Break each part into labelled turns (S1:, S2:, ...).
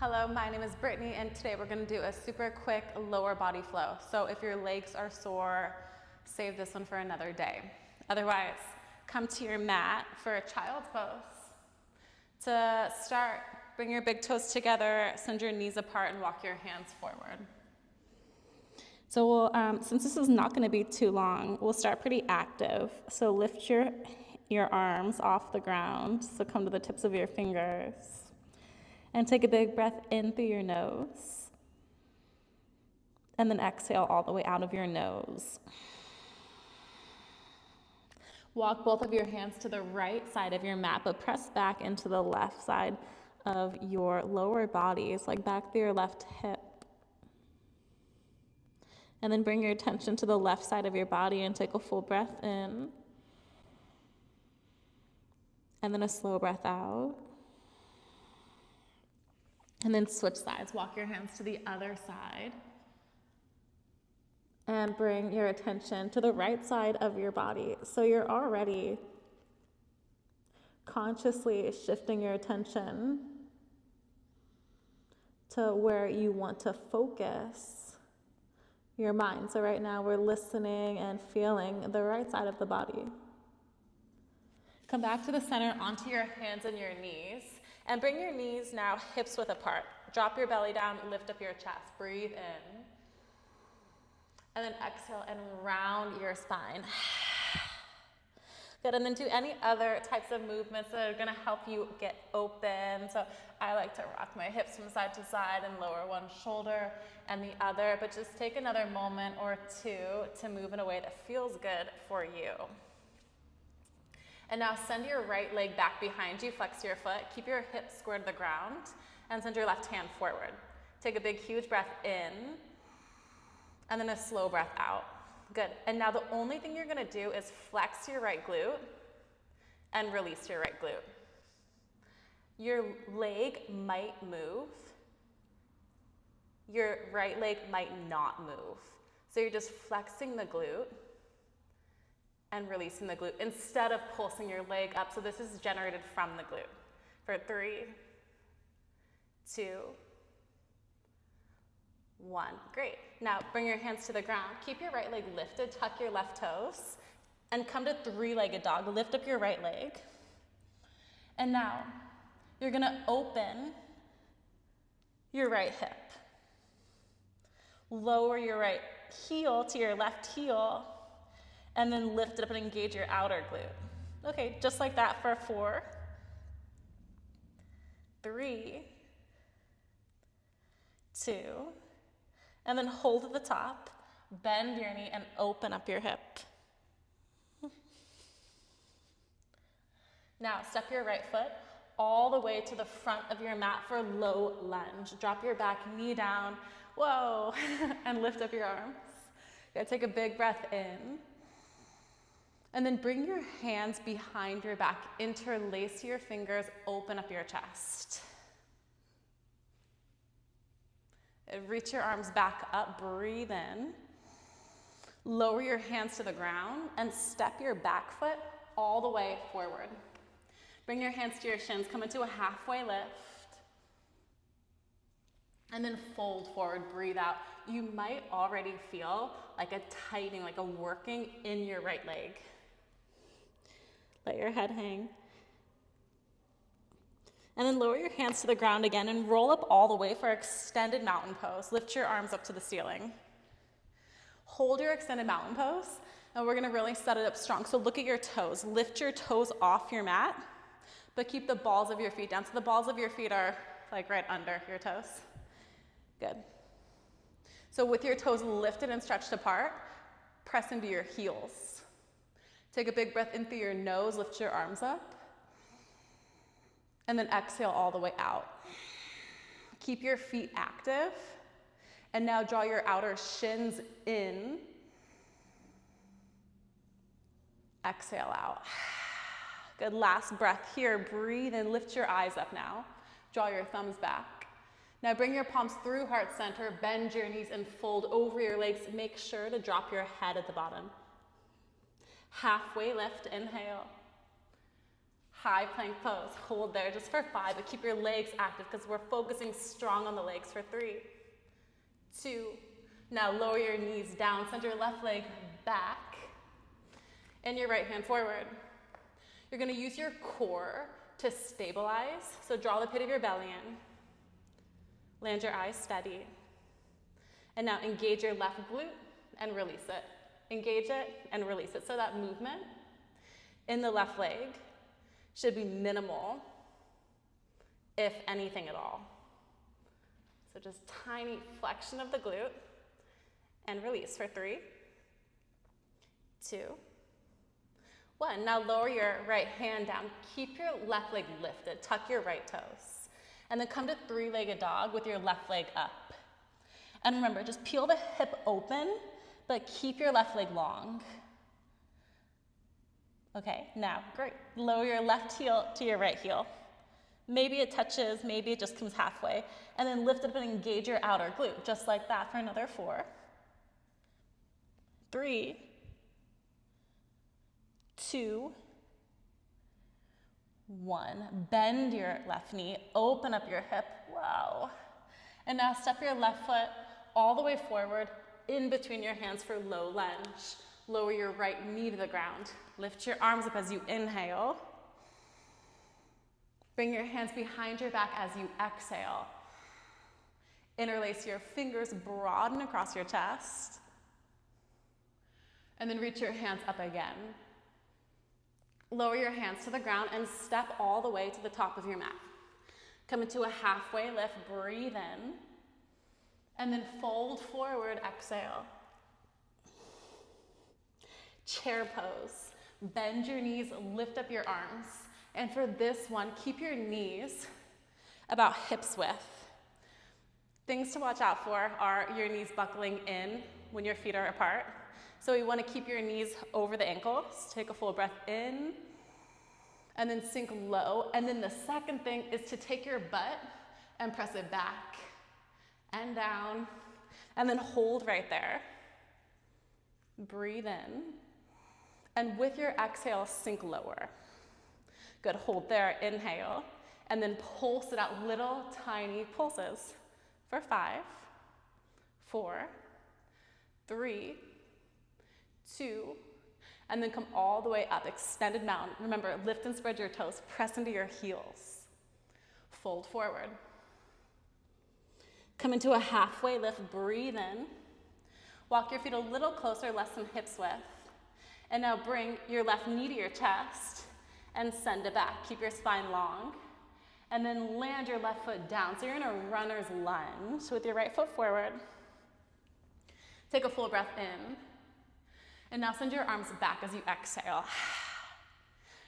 S1: Hello, my name is Brittany, and today we're going to do a super quick lower body flow. So if your legs are sore, save this one for another day. Otherwise, come to your mat for a child's pose. To start, bring your big toes together, send your knees apart, and walk your hands forward. So since this is not going to be too long, we'll start pretty active. So lift your arms off the ground. So come to the tips of your fingers. And take a big breath in through your nose. And then exhale all the way out of your nose. Walk both of your hands to the right side of your mat, but press back into the left side of your lower body. It's like back through your left hip. And then bring your attention to the left side of your body and take a full breath in. And then a slow breath out. And then switch sides. Walk your hands to the other side. And bring your attention to the right side of your body. So you're already consciously shifting your attention to where you want to focus your mind. So right now we're listening and feeling the right side of the body. Come back to the center onto your hands and your knees. And bring your knees now hips width apart. Drop your belly down, lift up your chest. Breathe in. And then exhale and round your spine. Good, and then do any other types of movements that are gonna help you get open. So I like to rock my hips from side to side and lower one shoulder and the other, but just take another moment or two to move in a way that feels good for you. And now send your right leg back behind you, flex your foot, keep your hips square to the ground, and send your left hand forward. Take a big, huge breath in, and then a slow breath out. Good, and now the only thing you're gonna do is flex your right glute and release your right glute. Your leg might move. Your right leg might not move. So you're just flexing the glute and releasing the glute instead of pulsing your leg up. So this is generated from the glute. For 3, 2, 1. Great. Now bring your hands to the ground. Keep your right leg lifted, tuck your left toes, and come to 3-legged dog. Lift up your right leg. And now you're gonna open your right hip. Lower your right heel to your left heel, and then lift it up and engage your outer glute. Okay, just like that for 4, 3, 2, and then hold at the top, bend your knee, and open up your hip. Now, step your right foot all the way to the front of your mat for low lunge. Drop your back knee down, whoa, and lift up your arms. You're gonna take a big breath in. And then bring your hands behind your back, interlace your fingers, open up your chest. Reach your arms back up, breathe in. Lower your hands to the ground and step your back foot all the way forward. Bring your hands to your shins, come into a halfway lift. And then fold forward, breathe out. You might already feel like a tightening, like a working in your right leg. Let your head hang. And then lower your hands to the ground again and roll up all the way for extended mountain pose. Lift your arms up to the ceiling. Hold your extended mountain pose, and we're gonna really set it up strong. So look at your toes. Lift your toes off your mat, but keep the balls of your feet down. So the balls of your feet are like right under your toes. Good. So with your toes lifted and stretched apart, press into your heels. Take a big breath in through your nose, lift your arms up, and then exhale all the way out. Keep your feet active, and now draw your outer shins in. Exhale out. Good, last breath here. Breathe in, lift your eyes up now. Draw your thumbs back. Now bring your palms through heart center, bend your knees and fold over your legs. Make sure to drop your head at the bottom. Halfway lift, inhale. High plank pose, hold there just for 5, but keep your legs active because we're focusing strong on the legs for 3, 2, now lower your knees down, send your left leg back, and your right hand forward. You're gonna use your core to stabilize, so draw the pit of your belly in, land your eyes steady, and now engage your left glute and release it. Engage it and release it. So that movement in the left leg should be minimal, if anything at all. So just tiny flexion of the glute and release for 3, 2, 1. Now lower your right hand down. Keep your left leg lifted. Tuck your right toes. And then come to 3-legged dog with your left leg up. And remember, just peel the hip open, but keep your left leg long. Okay, now, great. Lower your left heel to your right heel. Maybe it touches, maybe it just comes halfway. And then lift it up and engage your outer glute, just like that for another 4, 3, 2, 1. Bend your left knee, open up your hip, wow. And now step your left foot all the way forward, in between your hands for low lunge. Lower your right knee to the ground. Lift your arms up as you inhale. Bring your hands behind your back as you exhale. Interlace your fingers, broaden across your chest. And then reach your hands up again. Lower your hands to the ground and step all the way to the top of your mat. Come into a halfway lift, breathe in. And then fold forward, exhale. Chair pose. Bend your knees, lift up your arms. And for this one, keep your knees about hips width. Things to watch out for are your knees buckling in when your feet are apart. So we want to keep your knees over the ankles. Take a full breath in, and then sink low. And then the second thing is to take your butt and press it back and down, and then hold right there. Breathe in, and with your exhale, sink lower. Good, hold there, inhale, and then pulse it out, little tiny pulses for 5, 4, 3, 2, and then come all the way up, extended mountain. Remember, lift and spread your toes, press into your heels. Fold forward. Come into a halfway lift, breathe in. Walk your feet a little closer, less than hips width. And now bring your left knee to your chest and send it back. Keep your spine long. And then land your left foot down. So you're in a runner's lunge with your right foot forward. Take a full breath in. And now send your arms back as you exhale.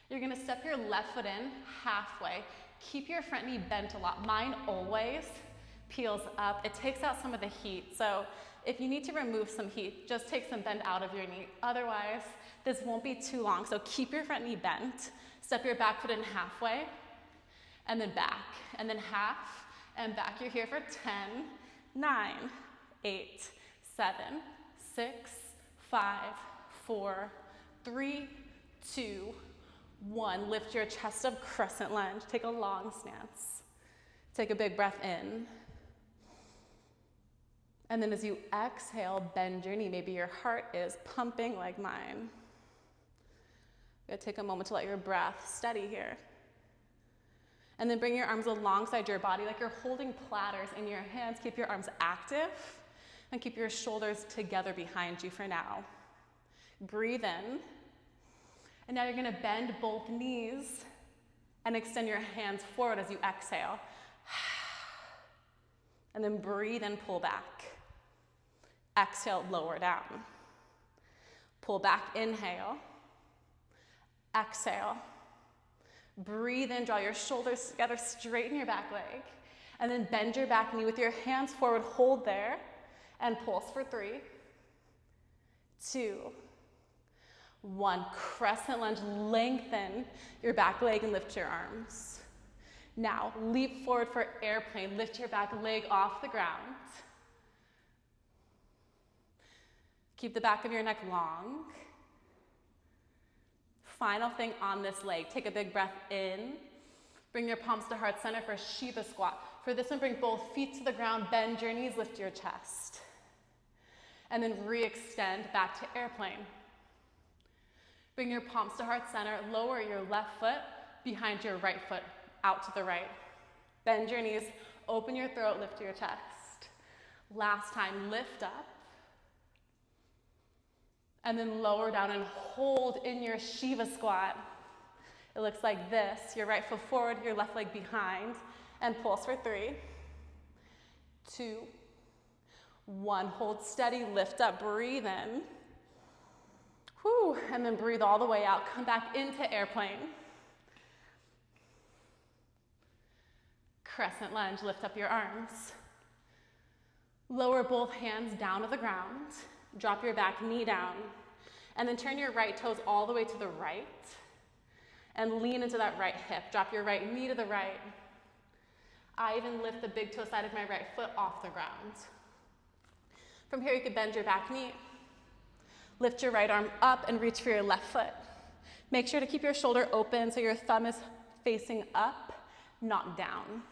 S1: You're gonna step your left foot in halfway. Keep your front knee bent a lot. Mine always peels up. It takes out some of the heat. So if you need to remove some heat, just take some bend out of your knee. Otherwise, this won't be too long. So keep your front knee bent. Step your back foot in halfway, and then back, and then half, and back. You're here for 10, 9, 8, 7, 6, 5, 4, 3, 2, 1. Lift your chest up, crescent lunge. Take a long stance. Take a big breath in. And then as you exhale, bend your knee. Maybe your heart is pumping like mine. You're gonna take a moment to let your breath steady here. And then bring your arms alongside your body like you're holding platters in your hands. Keep your arms active and keep your shoulders together behind you for now. Breathe in. And now you're gonna bend both knees and extend your hands forward as you exhale. And then breathe and pull back. Exhale, lower down. Pull back, inhale. Exhale. Breathe in, draw your shoulders together, straighten your back leg. And then bend your back knee with your hands forward, hold there, and pulse for 3, 2, 1. Crescent lunge, lengthen your back leg and lift your arms. Now, leap forward for airplane. Lift your back leg off the ground. Keep the back of your neck long. Final thing on this leg, take a big breath in. Bring your palms to heart center for Shiva squat. For this one, bring both feet to the ground, bend your knees, lift your chest. And then re-extend back to airplane. Bring your palms to heart center, lower your left foot behind your right foot, out to the right. Bend your knees, open your throat, lift your chest. Last time, lift up. And then lower down and hold in your Shiva squat. It looks like this, your right foot forward, your left leg behind, and pulse for 3, 2, 1. Hold steady, lift up, breathe in. Whew, and then breathe all the way out. Come back into airplane. Crescent lunge, lift up your arms. Lower both hands down to the ground. Drop your back knee down. And then turn your right toes all the way to the right. And lean into that right hip. Drop your right knee to the right. I even lift the big toe side of my right foot off the ground. From here, you could bend your back knee. Lift your right arm up and reach for your left foot. Make sure to keep your shoulder open so your thumb is facing up, not down.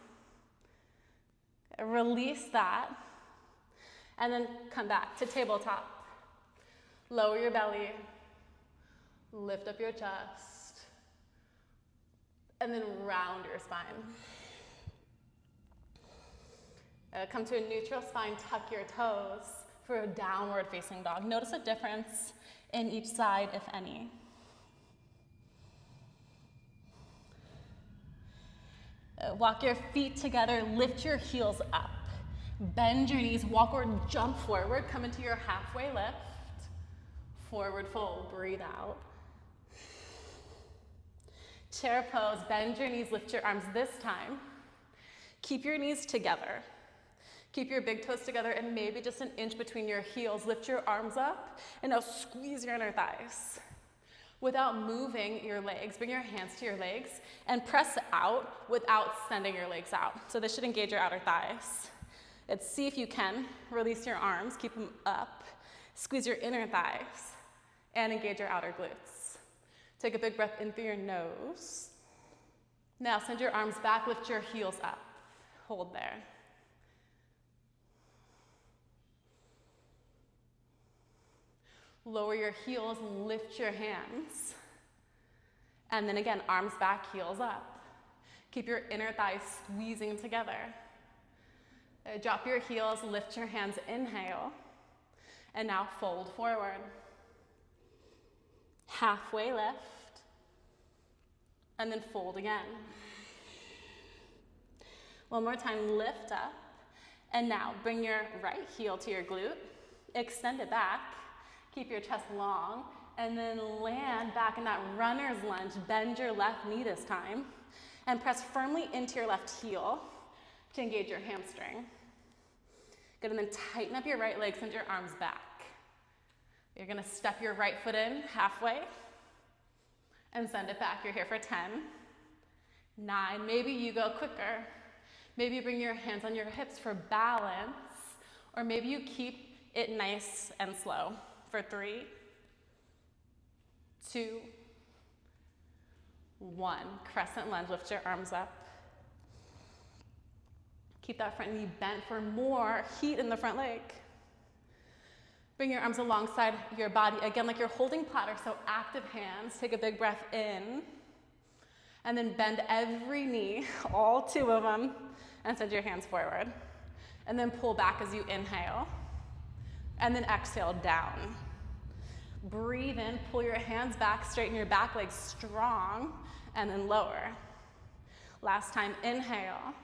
S1: Release that. And then come back to tabletop. Lower your belly. Lift up your chest. And then round your spine. Come to a neutral spine, tuck your toes for a downward facing dog. Notice a difference in each side, if any. Walk your feet together, lift your heels up. Bend your knees, walk or jump forward, come into your halfway lift. Forward fold, breathe out. Chair pose, bend your knees, lift your arms this time. Keep your knees together. Keep your big toes together and maybe just an inch between your heels. Lift your arms up and now squeeze your inner thighs. Without moving your legs, bring your hands to your legs and press out without sending your legs out. So this should engage your outer thighs. Let's see if you can release your arms, keep them up, squeeze your inner thighs, and engage your outer glutes. Take a big breath in through your nose. Now send your arms back, lift your heels up. Hold there. Lower your heels, lift your hands. And then again, arms back, heels up. Keep your inner thighs squeezing together. Drop your heels, lift your hands, inhale. And now fold forward. Halfway lift. And then fold again. One more time, lift up. And now bring your right heel to your glute. Extend it back. Keep your chest long, and then land back in that runner's lunge. Bend your left knee this time, and press firmly into your left heel to engage your hamstring. Good, and then tighten up your right leg, send your arms back. You're gonna step your right foot in halfway, and send it back. You're here for 10, 9, maybe you go quicker. Maybe you bring your hands on your hips for balance, or maybe you keep it nice and slow. For 3, 2, 1. Crescent lunge, lift your arms up. Keep that front knee bent for more heat in the front leg. Bring your arms alongside your body, again like you're holding platter, so active hands. Take a big breath in. And then bend every knee, all 2 of them, and send your hands forward. And then pull back as you inhale. And then exhale down. Breathe in, pull your hands back, straighten your back legs strong, and then lower. Last time, inhale.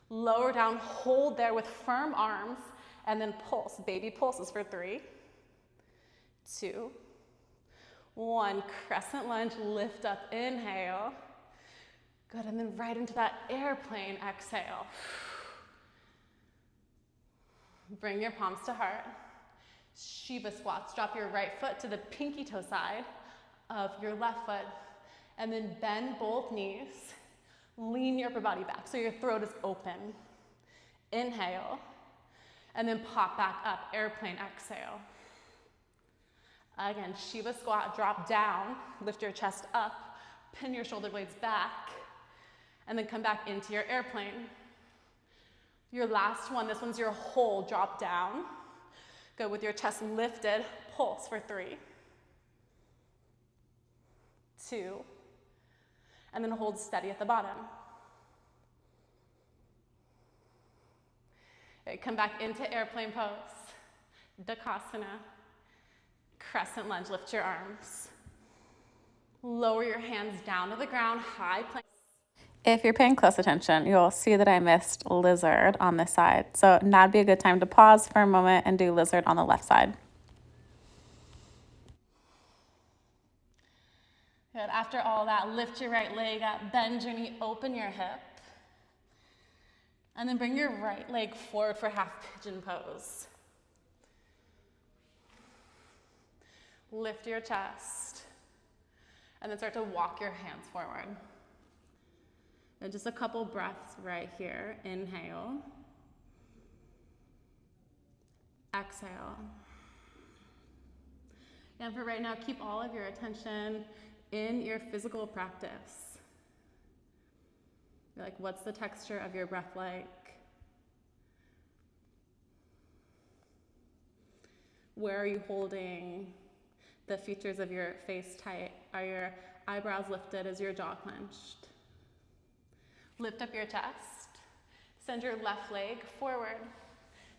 S1: Lower down, hold there with firm arms, and then pulse. Baby pulses for 3, 2, 1. Crescent lunge, lift up, inhale. Good, and then right into that airplane, exhale. Bring your palms to heart. Shiva squats. Drop your right foot to the pinky toe side of your left foot. And then bend both knees. Lean your upper body back so your throat is open. Inhale. And then pop back up. Airplane exhale. Again, Shiva squat, drop down, lift your chest up, pin your shoulder blades back, and then come back into your airplane. Your last one, this one's your whole drop down. Go with your chest lifted, pulse for 3, 2, and then hold steady at the bottom. Okay, come back into airplane pose, Dakasana, crescent lunge, lift your arms. Lower your hands down to the ground, high plank. If you're paying close attention, you'll see that I missed lizard on this side. So now would be a good time to pause for a moment and do lizard on the left side. Good. After all that, lift your right leg up, bend your knee, open your hip. And then bring your right leg forward for half pigeon pose. Lift your chest. And then start to walk your hands forward. And just a couple breaths right here. Inhale. Exhale. And for right now, keep all of your attention in your physical practice. You're like, what's the texture of your breath like? Where are you holding the features of your face tight? Are your eyebrows lifted? Is your jaw clenched? Lift up your chest. Send your left leg forward.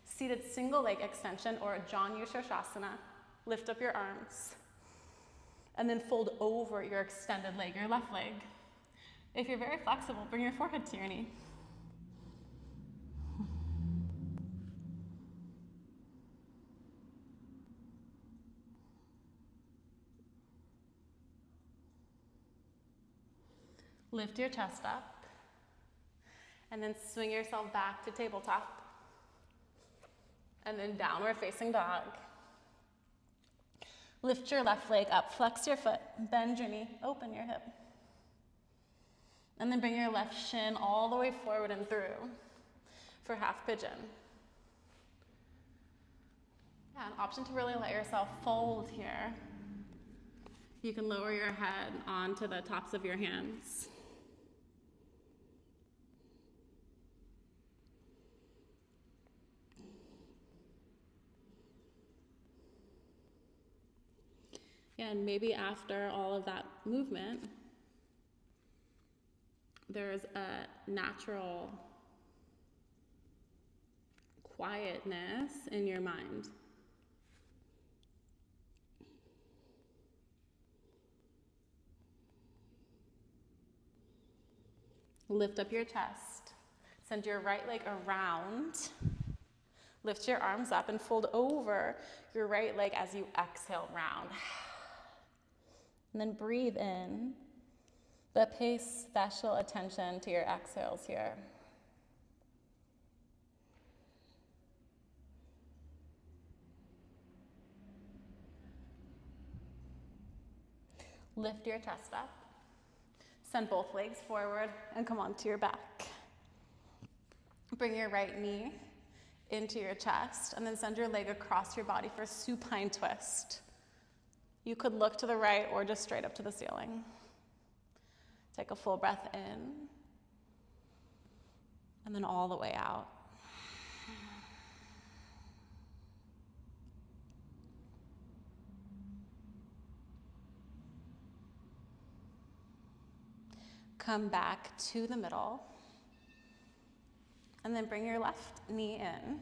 S1: Seated single leg extension or Janu Shirshasana. Lift up your arms. And then fold over your extended leg, your left leg. If you're very flexible, bring your forehead to your knee. Lift your chest up. And then swing yourself back to tabletop. And then downward facing dog. Lift your left leg up, flex your foot, bend your knee, open your hip. And then bring your left shin all the way forward and through for half pigeon. Yeah, an option to really let yourself fold here. You can lower your head onto the tops of your hands. And maybe after all of that movement, there's a natural quietness in your mind. Lift up your chest. Send your right leg around. Lift your arms up and fold over your right leg as you exhale round. And then breathe in, but pay special attention to your exhales here. Lift your chest up. Send both legs forward and come onto your back. Bring your right knee into your chest and then send your leg across your body for supine twist. You could look to the right or just straight up to the ceiling. Take a full breath in and then all the way out. Come back to the middle and then bring your left knee in.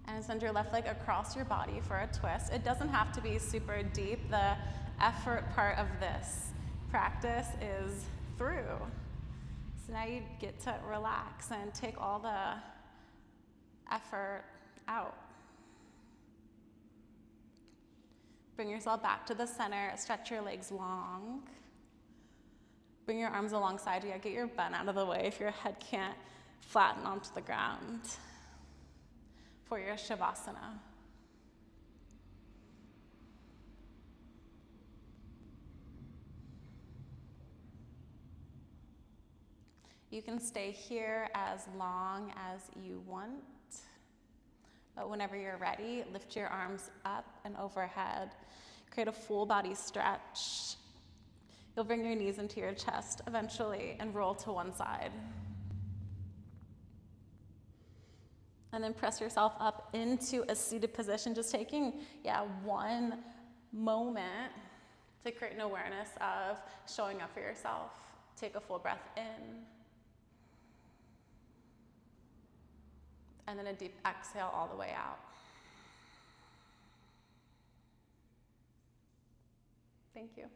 S1: And send your left leg across your body for a twist. It doesn't have to be super deep. The effort part of this practice is through. So now you get to relax and take all the effort out. Bring yourself back to the center. Stretch your legs long. Bring your arms alongside you. Get your butt out of the way if your head can't flatten onto the ground. For your Shavasana. You can stay here as long as you want. But whenever you're ready, lift your arms up and overhead. Create a full body stretch. You'll bring your knees into your chest eventually and roll to one side. And then press yourself up into a seated position, just taking, one moment to create an awareness of showing up for yourself. Take a full breath in. And then a deep exhale all the way out. Thank you.